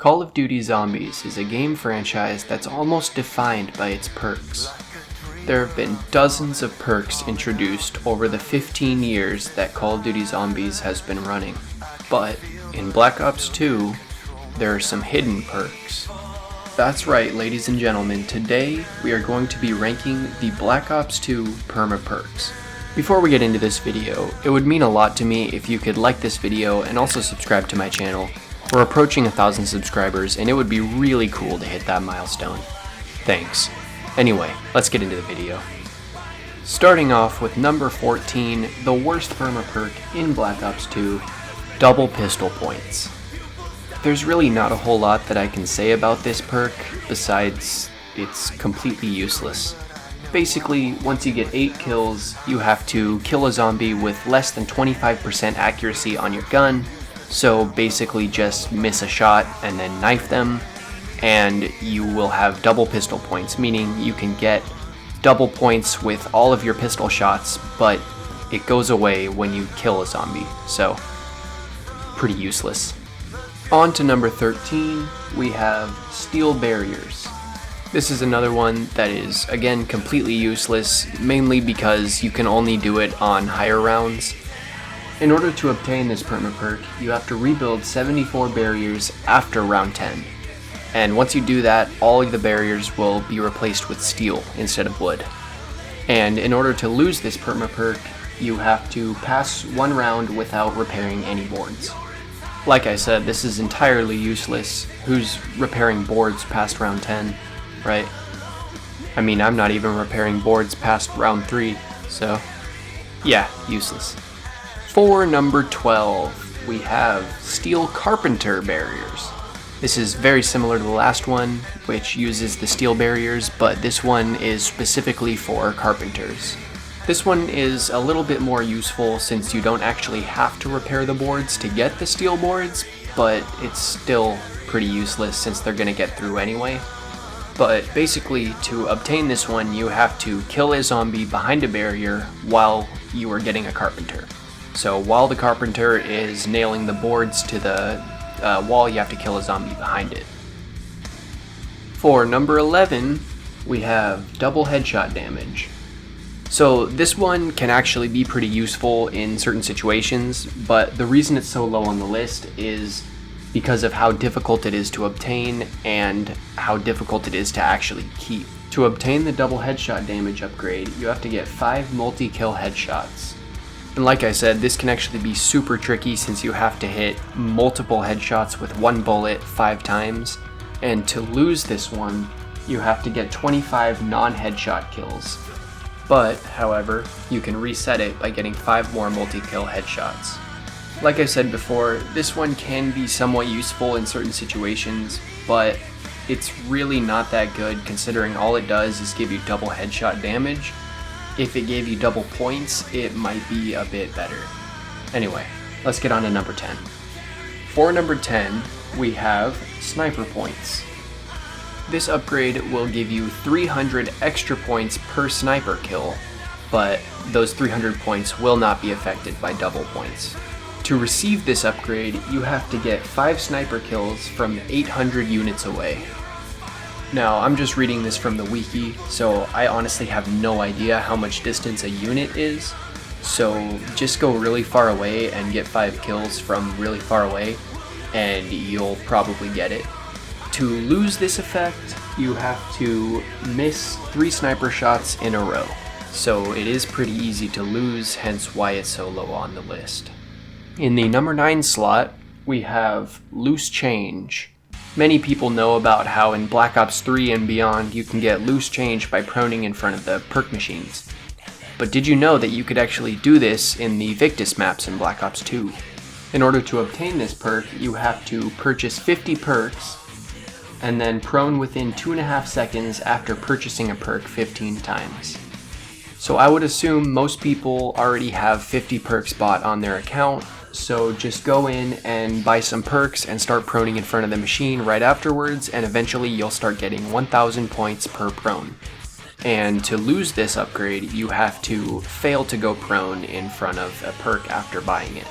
Call of Duty Zombies is a game franchise that's almost defined by its perks. There have been dozens of perks introduced over the 15 years that Call of Duty Zombies has been running. But in Black Ops 2, there are some hidden perks. That's right, ladies and gentlemen, today we are going to be ranking the Black Ops 2 Perma-Perks. Before we get into this video, it would mean a lot to me if you could like this video and also subscribe to my channel. We're approaching 1,000 subscribers and it would be really cool to hit that milestone. Thanks. Anyway, let's get into the video. Starting off with number 14, the worst Perma-Perk in Black Ops 2, double pistol points. There's really not a whole lot that I can say about this perk, besides it's completely useless. Basically, once you get 8 kills, you have to kill a zombie with less than 25% accuracy on your gun, so basically just miss a shot and then knife them, and you will have double pistol points, meaning you can get double points with all of your pistol shots, but it goes away when you kill a zombie, so pretty useless. On to number 13, we have steel barriers. This is another one that is, again, completely useless, mainly because you can only do it on higher rounds. In order to obtain this Perma-Perk, you have to rebuild 74 barriers after round 10. And once you do that, all of the barriers will be replaced with steel instead of wood. And in order to lose this Perma-Perk, you have to pass one round without repairing any boards. Like I said, this is entirely useless. Who's repairing boards past round 10, right? I mean, I'm not even repairing boards past round 3, so yeah, useless. For number 12, we have steel carpenter barriers. This is very similar to the last one, which uses the steel barriers, but this one is specifically for carpenters. This one is a little bit more useful since you don't actually have to repair the boards to get the steel boards, but it's still pretty useless since they're gonna get through anyway. But basically, to obtain this one, you have to kill a zombie behind a barrier while you are getting a carpenter. So while the carpenter is nailing the boards to the wall, you have to kill a zombie behind it. For number 11, we have double headshot damage. So this one can actually be pretty useful in certain situations, but the reason it's so low on the list is because of how difficult it is to obtain and how difficult it is to actually keep. To obtain the double headshot damage upgrade, you have to get 5 multi-kill headshots. And like I said, this can actually be super tricky since you have to hit multiple headshots with one bullet 5 times. And to lose this one, you have to get 25 non-headshot kills. But, however, you can reset it by getting 5 more multi-kill headshots. Like I said before, this one can be somewhat useful in certain situations, but it's really not that good considering all it does is give you double headshot damage. If it gave you double points, it might be a bit better. Anyway, let's get on to number 10. For number 10, we have sniper points. This upgrade will give you 300 extra points per sniper kill, but those 300 points will not be affected by double points. To receive this upgrade, you have to get 5 sniper kills from 800 units away. Now, I'm just reading this from the wiki, so I honestly have no idea how much distance a unit is, so just go really far away and get 5 kills from really far away, and you'll probably get it. To lose this effect, you have to miss 3 sniper shots in a row, so it is pretty easy to lose, hence why it's so low on the list. In the number 9 slot, we have loose change. Many people know about how in Black Ops 3 and beyond you can get loose change by proning in front of the perk machines. But did you know that you could actually do this in the Victus maps in Black Ops 2? In order to obtain this perk, you have to purchase 50 perks and then prone within 2.5 seconds after purchasing a perk 15 times. So I would assume most people already have 50 perks bought on their account, so just go in and buy some perks and start proning in front of the machine right afterwards, and eventually you'll start getting 1,000 points per prone. And to lose this upgrade, you have to fail to go prone in front of a perk after buying it.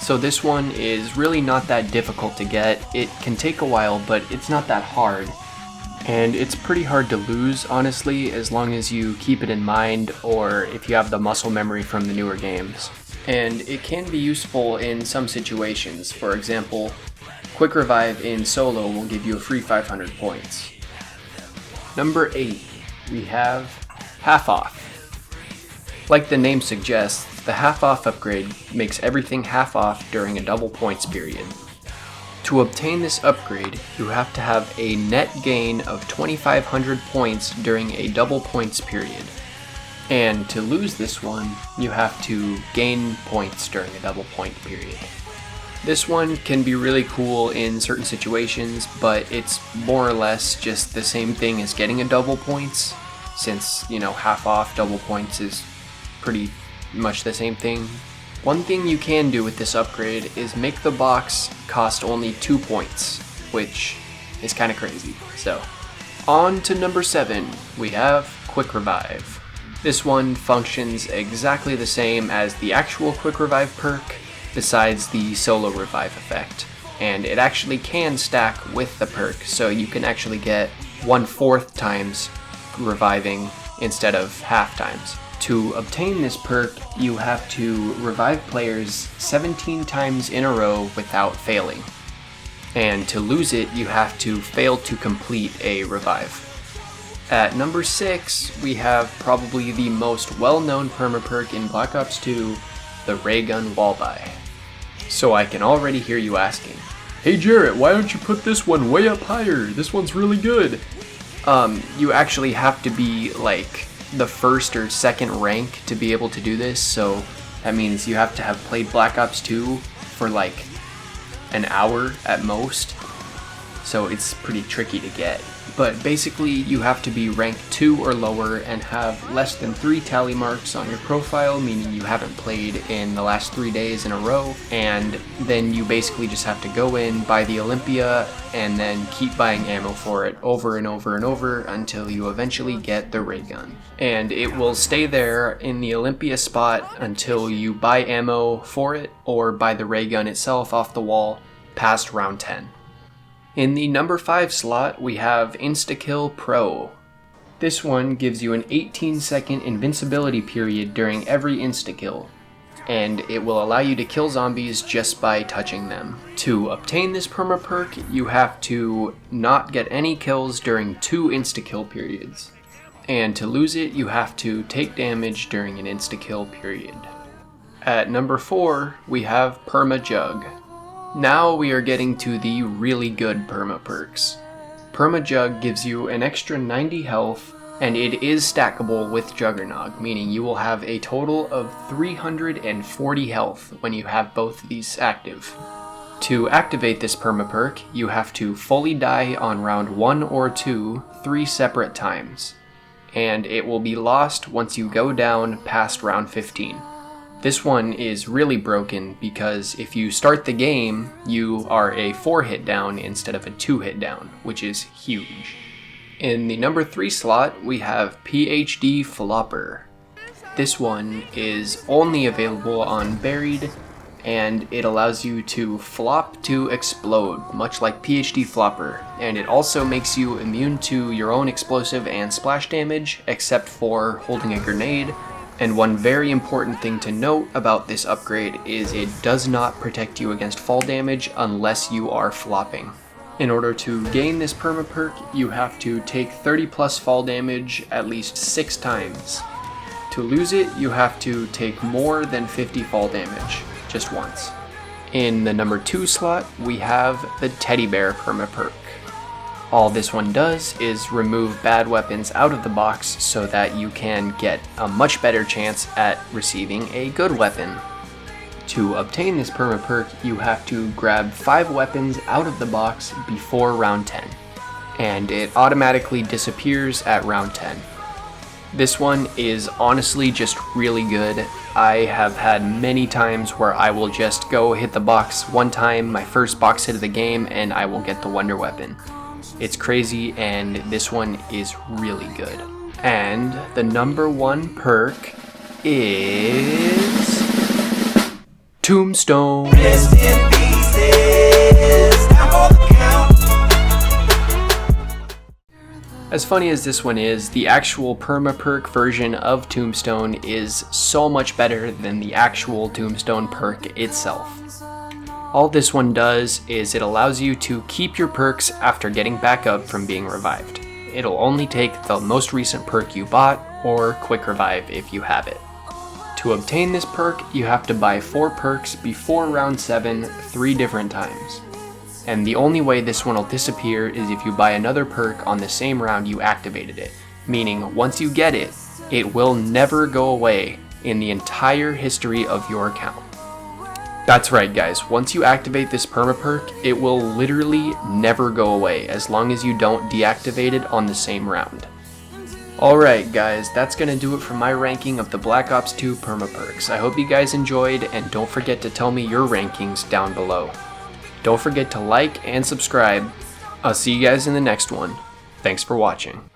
So this one is really not that difficult to get. It can take a while, but it's not that hard. And it's pretty hard to lose, honestly, as long as you keep it in mind or if you have the muscle memory from the newer games. And it can be useful in some situations. For example, Quick Revive in solo will give you a free 500 points. Number 8, we have Half Off. Like the name suggests, the Half Off upgrade makes everything half off during a double points period. To obtain this upgrade, you have to have a net gain of 2,500 points during a double points period. And to lose this one, you have to gain points during a double point period. This one can be really cool in certain situations, but it's more or less just the same thing as getting a double points, since, half off double points is pretty much the same thing. One thing you can do with this upgrade is make the box cost only 2 points, which is kind of crazy. So, on to number 7, we have Quick Revive. This one functions exactly the same as the actual Quick Revive perk, besides the solo revive effect. And it actually can stack with the perk, so you can actually get 1/4 times reviving instead of half times. To obtain this perk, you have to revive players 17 times in a row without failing. And to lose it, you have to fail to complete a revive. At number 6, we have probably the most well-known perma-perk in Black Ops 2, the Ray Gun Wallbuy. So I can already hear you asking, "Hey Jarrett, why don't you put this one way up higher? This one's really good." You actually have to be like the first or second rank to be able to do this, so that means you have to have played Black Ops 2 for like an hour at most, so it's pretty tricky to get. But basically you have to be rank 2 or lower and have less than 3 tally marks on your profile, meaning you haven't played in the last 3 days in a row, and then you basically just have to go in, buy the Olympia, and then keep buying ammo for it over and over and over until you eventually get the ray gun. And it will stay there in the Olympia spot until you buy ammo for it or buy the ray gun itself off the wall past round 10. In the number 5 slot, we have Instakill Pro. This one gives you an 18-second invincibility period during every instakill, and it will allow you to kill zombies just by touching them. To obtain this perma-perk, you have to not get any kills during 2 instakill periods. And to lose it, you have to take damage during an instakill period. At number 4, we have Perma-Jug. Now we are getting to the really good perma-perks. Perma-Jug gives you an extra 90 health, and it is stackable with Juggernog, meaning you will have a total of 340 health when you have both of these active. To activate this perma-perk, you have to fully die on round 1 or 2 3 separate times, and it will be lost once you go down past round 15. This one is really broken because if you start the game, you are a 4-hit down instead of a 2-hit down, which is huge. In the number 3 slot, we have PhD Flopper. This one is only available on Buried, and it allows you to flop to explode, much like PhD Flopper, and it also makes you immune to your own explosive and splash damage, except for holding a grenade. And one very important thing to note about this upgrade is it does not protect you against fall damage unless you are flopping. In order to gain this perma-perk, you have to take 30 plus fall damage at least 6 times. To lose it, you have to take more than 50 fall damage, just once. In the number 2 slot, we have the Teddy Bear perma-perk. All this one does is remove bad weapons out of the box so that you can get a much better chance at receiving a good weapon. To obtain this perma-perk, you have to grab 5 weapons out of the box before round 10, and it automatically disappears at round 10. This one is honestly just really good. I have had many times where I will just go hit the box one time, my first box hit of the game, and I will get the wonder weapon. It's crazy, and this one is really good. And the number 1 perk is Tombstone. Rest in pieces, time for the count. As funny as this one is, the actual Perma-Perk version of Tombstone is so much better than the actual Tombstone perk itself. All this one does is it allows you to keep your perks after getting back up from being revived. It'll only take the most recent perk you bought, or quick revive if you have it. To obtain this perk, you have to buy 4 perks before round 7 3 different times. And the only way this one will disappear is if you buy another perk on the same round you activated it, meaning once you get it, it will never go away in the entire history of your account. That's right guys, once you activate this Perma-Perk, it will literally never go away as long as you don't deactivate it on the same round. Alright guys, that's gonna do it for my ranking of the Black Ops 2 Perma-Perks. I hope you guys enjoyed, and don't forget to tell me your rankings down below. Don't forget to like and subscribe. I'll see you guys in the next one. Thanks for watching.